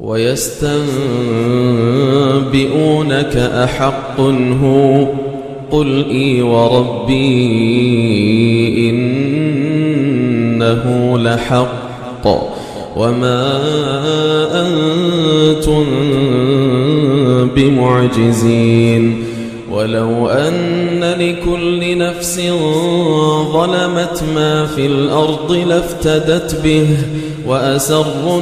ويستنبئونك أحق هو قل إي وربي إنه لحق وما أنتم بمعجزين ولو أن لكل نفس ظلمت ما في الأرض لافتدت به وأسروا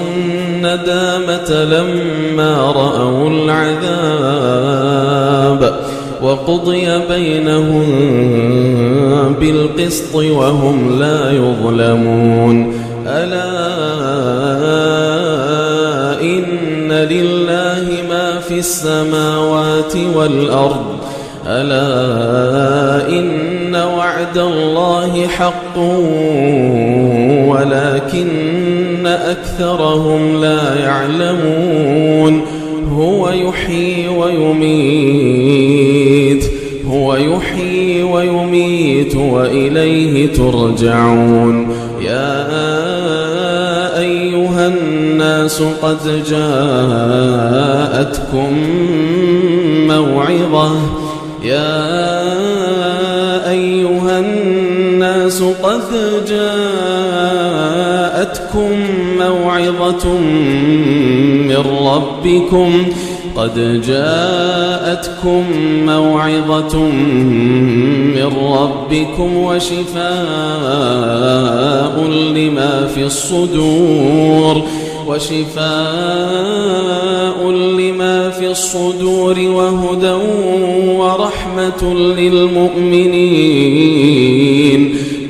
الندامة لما رأوا العذاب وقضي بينهم بالقسط وهم لا يظلمون ألا إن لله ما في السماوات والأرض ألا إن وعد الله حق ولكن أكثرهم لا يعلمون هو يحيي ويميت وإليه ترجعون يا أيها الناس قد جاءتكم موعظة من ربكم وشفاء لما في الصدور وهدى ورحمة للمؤمنين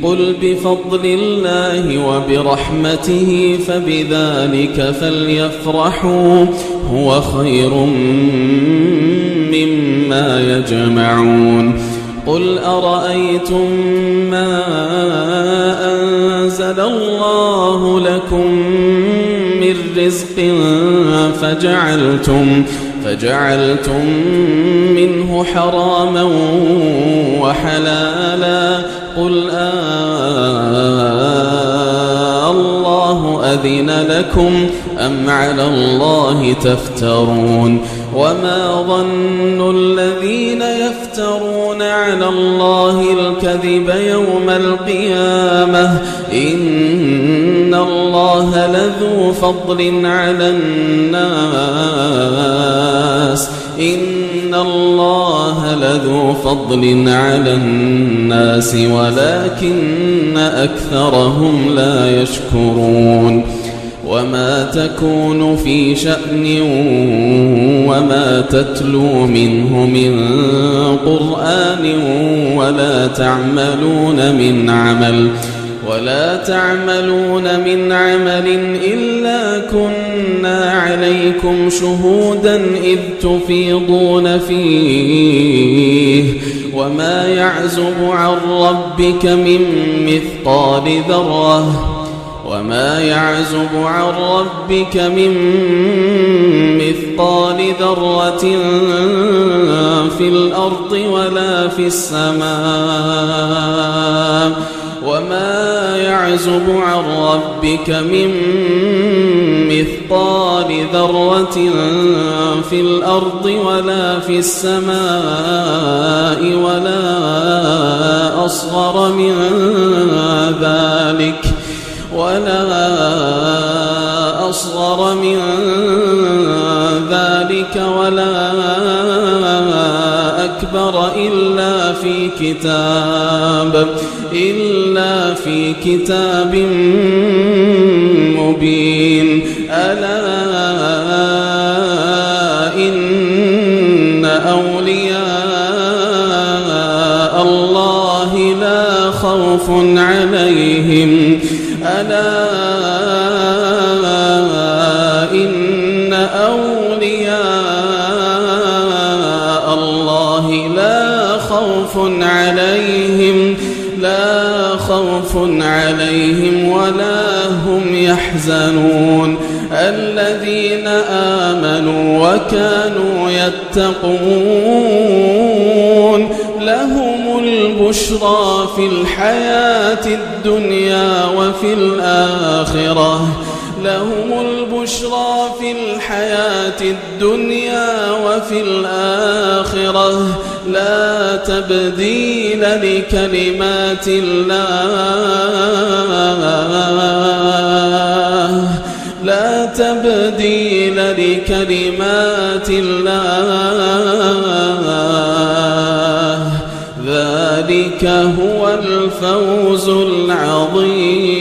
قل بفضل الله وبرحمته فبذلك فليفرحوا هو خير مما يجمعون قل أرأيتم ما أنزل الله لكم من رزق فجعلتم منه حراما وحلالا قل الله أذن لكم أم على الله تفترون وما ظن الذين يفترون على الله الكذب يوم القيامة إن الله لذو فضل على الناس ولكن أكثرهم لا يشكرون وما تكون في شأن وما تتلو منه من قرآن ولا تعملون من عمل إلا كنا عليكم شهودا إذ تفيضون فيه وما يعزب عن ربك من مثقال ذرة في الأرض ولا في السماء وما يعزب عن ربك من مثقال ذرة في الأرض ولا في السماء ولا أصغر من ذلك ولا أكبر إلا في كتاب مبين ألا إن أولياء الله لا خوف عليهم ولا هم يحزنون الذين آمنوا وكانوا يتقون لهم البشرى في الحياة الدنيا وفي الآخرة لهم البشرى في الحياة الدنيا وفي الآخرة لا تبديل لكلمات الله لا تبديل لكلمات الله ذلك هو الفوز العظيم.